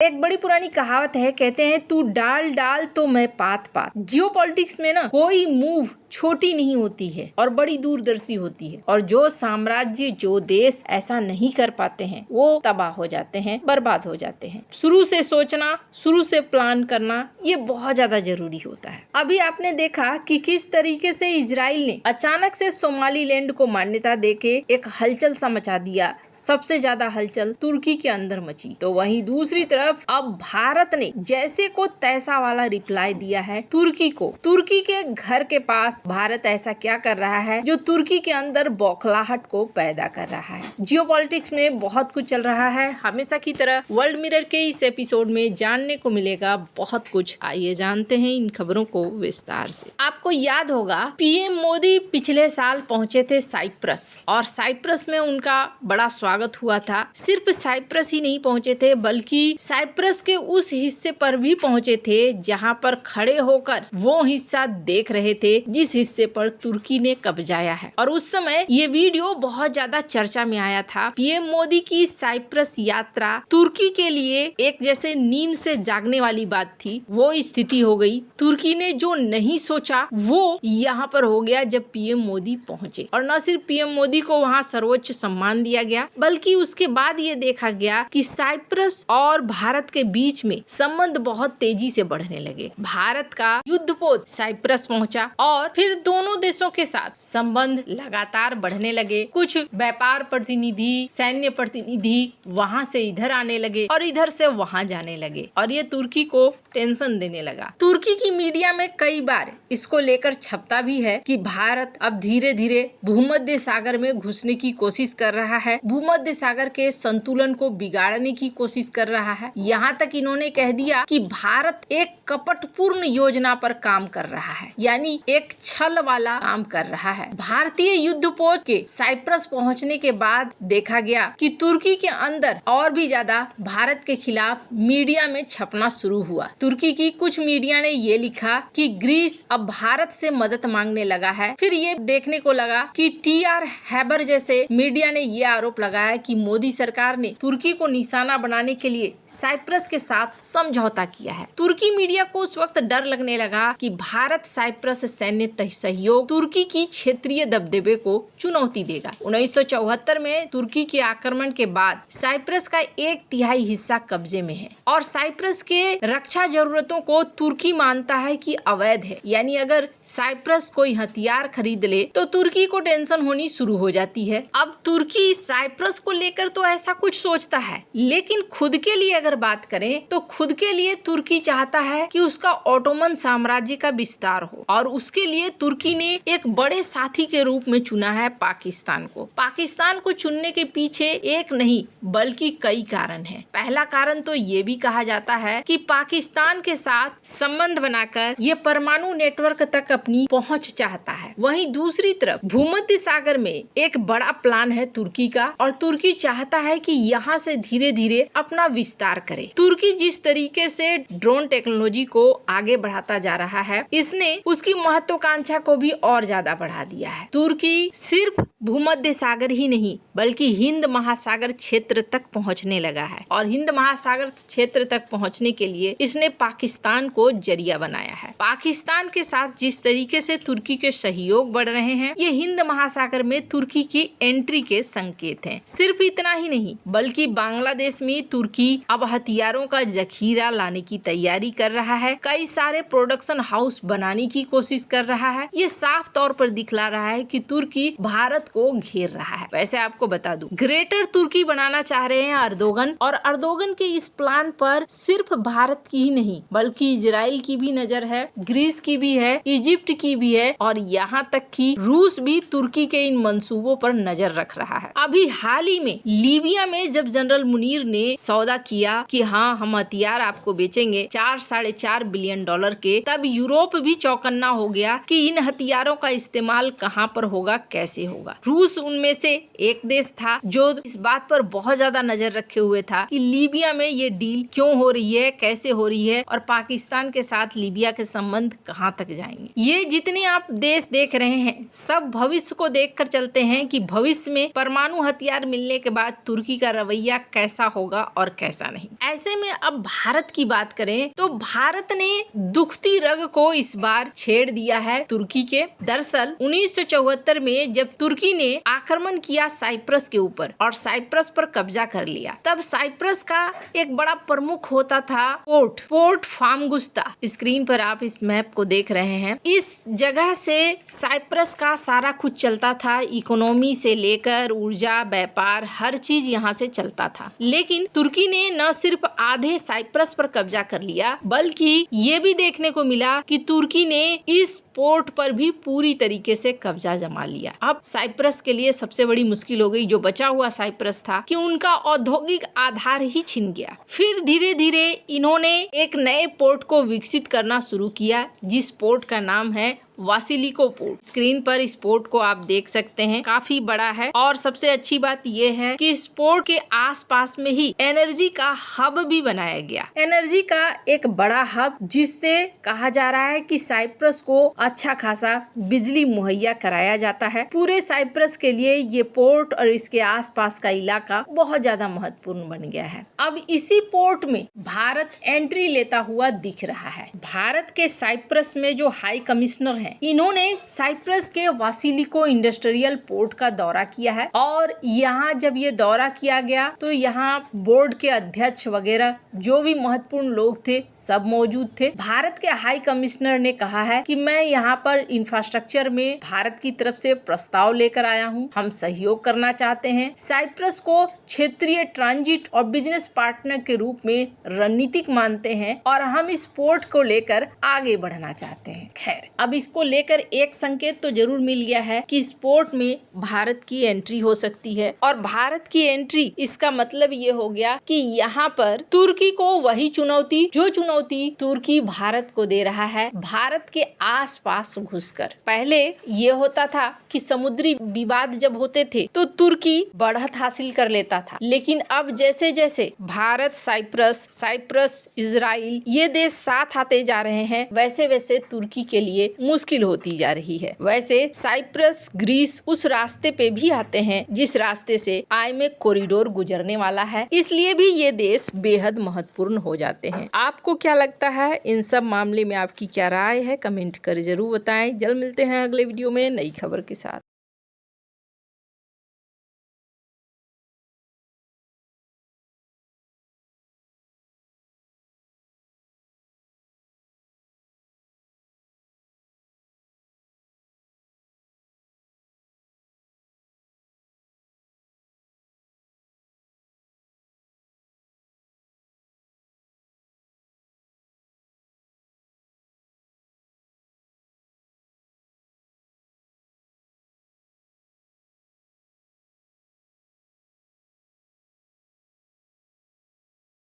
एक बड़ी पुरानी कहावत है, कहते हैं तू डाल डाल तो मैं पात पात। जियो पॉलिटिक्स में ना कोई मूव छोटी नहीं होती है और बड़ी दूरदर्शी होती है, और जो साम्राज्य जो देश ऐसा नहीं कर पाते हैं वो तबाह हो जाते हैं, बर्बाद हो जाते हैं। शुरू से सोचना, शुरू से प्लान करना ये बहुत ज्यादा जरूरी होता है। अभी आपने देखा कि किस तरीके से इजराइल ने अचानक से सोमालीलैंड को मान्यता देके एक हलचल सा मचा दिया। सबसे ज्यादा हलचल तुर्की के अंदर मची। तो वहीं दूसरी तरफ अब भारत ने जैसे को तैसा वाला रिप्लाई दिया है तुर्की को। तुर्की के घर के पास भारत ऐसा क्या कर रहा है जो तुर्की के अंदर बौखलाहट को पैदा कर रहा है। जियोपॉलिटिक्स में बहुत कुछ चल रहा है। हमेशा की तरह वर्ल्ड मिरर के इस एपिसोड में जानने को मिलेगा बहुत कुछ। आइए जानते हैं इन खबरों को विस्तार से। आपको याद होगा पीएम मोदी पिछले साल पहुंचे थे साइप्रस, और साइप्रस में उनका बड़ा स्वागत हुआ था। सिर्फ साइप्रस ही नहीं पहुंचे थे बल्कि साइप्रस के उस हिस्से पर भी पहुंचे थे जहां पर खड़े होकर वो हिस्सा देख रहे थे जिस हिस्से पर तुर्की ने कब्जाया है। और उस समय ये वीडियो बहुत ज्यादा चर्चा में आया था। पीएम मोदी की साइप्रस यात्रा तुर्की के लिए एक जैसे नींद से जागने वाली बात थी। वो स्थिति हो गई। तुर्की ने जो नहीं सोचा वो यहाँ पर हो गया जब पीएम मोदी पहुंचे। और न सिर्फ पीएम मोदी को वहाँ सर्वोच्च सम्मान दिया गया बल्कि उसके बाद ये देखा गया कि साइप्रस और भारत के बीच में संबंध बहुत तेजी से बढ़ने लगे। भारत का युद्धपोत साइप्रस पहुंचा और फिर दोनों देशों के साथ संबंध लगातार बढ़ने लगे। कुछ व्यापार प्रतिनिधि, सैन्य प्रतिनिधि वहां से इधर आने लगे और इधर से वहां जाने लगे, और ये तुर्की को टेंशन देने लगा। तुर्की की मीडिया में कई बार इसको लेकर छपता भी है कि भारत अब धीरे धीरे भूमध्य सागर में घुसने की कोशिश कर रहा है, भूमध्य सागर के संतुलन को बिगाड़ने की कोशिश कर रहा है। यहाँ तक इन्होंने कह दिया कि भारत एक कपटपूर्ण योजना पर काम कर रहा है, यानी एक छल वाला काम कर रहा है। भारतीय युद्धपोत के साइप्रस पहुंचने के बाद देखा गया कि तुर्की के अंदर और भी ज्यादा भारत के खिलाफ मीडिया में छपना शुरू हुआ। तुर्की की कुछ मीडिया ने ये लिखा कि ग्रीस अब भारत से मदद मांगने लगा है। फिर ये देखने को लगा कि टीआर हैबर जैसे मीडिया ने ये आरोप लगाया कि मोदी सरकार ने तुर्की को निशाना बनाने के लिए साइप्रस के साथ समझौता किया है। तुर्की मीडिया को उस वक्त डर लगने लगा कि भारत साइप्रस सैन्य सहयोग तुर्की की क्षेत्रीय दबदबे को चुनौती देगा। 1974 में तुर्की के आक्रमण के बाद साइप्रस का 1/3 हिस्सा कब्जे में है और साइप्रस के रक्षा जरूरतों को तुर्की मानता है कि अवैध है। यानी अगर साइप्रस कोई हथियार खरीद ले तो तुर्की को टेंशन होनी शुरू हो जाती है। अब तुर्की साइप्रस को लेकर तो ऐसा कुछ सोचता है, लेकिन खुद के लिए अगर बात करें तो खुद के लिए तुर्की चाहता है कि उसका ओटोमन साम्राज्य का विस्तार हो, और उसके लिए तुर्की ने एक बड़े साथी के रूप में चुना है पाकिस्तान को। पाकिस्तान को चुनने के पीछे एक नहीं बल्कि कई कारण हैं। पहला कारण तो ये भी कहा जाता है कि पाकिस्तान के साथ संबंध बनाकर ये परमाणु नेटवर्क तक अपनी पहुंच चाहता है। वहीं दूसरी तरफ भूमध्य सागर में एक बड़ा प्लान है तुर्की का, और तुर्की चाहता है कि यहाँ से धीरे धीरे अपना विस्तार करे। तुर्की जिस तरीके से ड्रोन टेक्नोलॉजी को आगे बढ़ाता जा रहा है, इसने उसकी महत्वाकांक्षा को भी और ज्यादा बढ़ा दिया है। तुर्की सिर्फ भूमध्य सागर ही नहीं बल्कि हिंद महासागर क्षेत्र तक पहुंचने लगा है, और हिंद महासागर क्षेत्र तक पहुंचने के लिए इसने पाकिस्तान को जरिया बनाया है। पाकिस्तान के साथ जिस तरीके से तुर्की के सहयोग बढ़ रहे हैं, ये हिंद महासागर में तुर्की की एंट्री के संकेत हैं। सिर्फ इतना ही नहीं बल्कि बांग्लादेश में तुर्की अब हथियारों का जखीरा लाने की तैयारी कर रहा है। कई सारे प्रोडक्शन हाउस बनाने की कोशिश कर रहा है। ये साफ तौर पर दिखला रहा है कि तुर्की भारत को घेर रहा है। वैसे आपको बता दूं, ग्रेटर तुर्की बनाना चाह रहे हैं अर्दोगन, और अर्दोगन के इस प्लान पर सिर्फ भारत की ही नहीं बल्कि इजराइल की भी नजर है, ग्रीस की भी है, इजिप्ट की भी है, और यहाँ तक कि रूस भी तुर्की के इन मंसूबों पर नजर रख रहा है। अभी हाल ही में लीबिया में जब जनरल मुनीर ने सौदा किया कि हाँ हम हथियार आपको बेचेंगे 4-4.5 बिलियन डॉलर के, तब यूरोप भी चौकन्ना हो गया कि इन हथियारों का इस्तेमाल कहाँ पर होगा, कैसे होगा। रूस उनमें से एक देश था जो इस बात पर बहुत ज्यादा नजर रखे हुए था कि लीबिया में ये डील क्यों हो रही है, कैसे हो रही है और पाकिस्तान के साथ लीबिया के संबंध कहाँ तक जाएंगे। ये जितने आप देश देख रहे हैं सब भविष्य को देखकर चलते हैं कि भविष्य में परमाणु हथियार मिलने के बाद तुर्की का रवैया कैसा होगा और कैसा नहीं। ऐसे में अब भारत की बात करें तो भारत ने दुखती रग को इस बार छेड़ दिया है तुर्की के। दरअसल 1974 में जब तुर्की ने आक्रमण किया साइप्रस के ऊपर और साइप्रस पर कब्जा कर लिया, तब साइप्रस का एक बड़ा प्रमुख होता था पोर्ट फामगुस्ता। स्क्रीन पर आप इस मैप को देख रहे हैं। इस जगह से साइप्रस का सारा कुछ चलता था, इकोनॉमी से लेकर ऊर्जा, व्यापार, हर चीज यहाँ से चलता था। लेकिन तुर्की ने न सिर्फ आधे साइप्रस पर कब्जा कर लिया बल्कि ये भी देखने को मिला कि तुर्की ने इस पोर्ट पर भी पूरी तरीके से कब्जा जमा लिया। अब साइप्रस के लिए सबसे बड़ी मुश्किल हो गई, जो बचा हुआ साइप्रस था, कि उनका औद्योगिक आधार ही छिन गया। फिर धीरे धीरे इन्होंने एक नए पोर्ट को विकसित करना शुरू किया जिस पोर्ट का नाम है वासिलिको पोर्ट। स्क्रीन पर इस पोर्ट को आप देख सकते हैं, काफी बड़ा है और सबसे अच्छी बात यह है कि इस पोर्ट के आसपास में ही एनर्जी का हब भी बनाया गया। एनर्जी का एक बड़ा हब जिससे कहा जा रहा है कि साइप्रस को अच्छा खासा बिजली मुहैया कराया जाता है। पूरे साइप्रस के लिए ये पोर्ट और इसके आसपास का इलाका बहुत ज्यादा महत्वपूर्ण बन गया है। अब इसी पोर्ट में भारत एंट्री लेता हुआ दिख रहा है। भारत के साइप्रस में जो हाई कमिश्नर हैं, इन्होंने साइप्रस के वासिलिको इंडस्ट्रियल पोर्ट का दौरा किया है और यहाँ जब ये दौरा किया गया तो यहाँ बोर्ड के अध्यक्ष वगैरह जो भी महत्वपूर्ण लोग थे सब मौजूद थे। भारत के हाई कमिश्नर ने कहा है कि मैं यहाँ पर इंफ्रास्ट्रक्चर में भारत की तरफ से प्रस्ताव लेकर आया हूँ, हम सहयोग करना चाहते हैं। साइप्रस को क्षेत्रीय ट्रांजिट और बिजनेस पार्टनर के रूप में रणनीतिक मानते हैं और हम इस पोर्ट को लेकर आगे बढ़ना चाहते हैं। खैर, अब इसको लेकर एक संकेत तो जरूर मिल गया है कि इस पोर्ट में भारत की एंट्री हो सकती है और भारत की एंट्री इसका मतलब ये हो गया कि यहाँ पर तुर्की को वही चुनौती जो चुनौती तुर्की भारत को दे रहा है, भारत के आसपास घुसकर। पहले ये होता था कि समुद्री विवाद जब होते थे तो तुर्की बढ़त हासिल कर लेता था, लेकिन अब जैसे जैसे भारत, साइप्रस, इजराइल ये देश साथ आते जा रहे हैं वैसे वैसे तुर्की के लिए मुश्किल होती जा रही है। वैसे साइप्रस, ग्रीस उस रास्ते पे भी आते हैं जिस रास्ते से आईएमएफ कॉरिडोर गुजरने वाला है, इसलिए भी ये देश बेहद महत्वपूर्ण हो जाते हैं। आपको क्या लगता है, इन सब मामले में आपकी क्या राय है, कमेंट कर जरूर बताएं। जल्द मिलते हैं अगले वीडियो में नई खबर के साथ।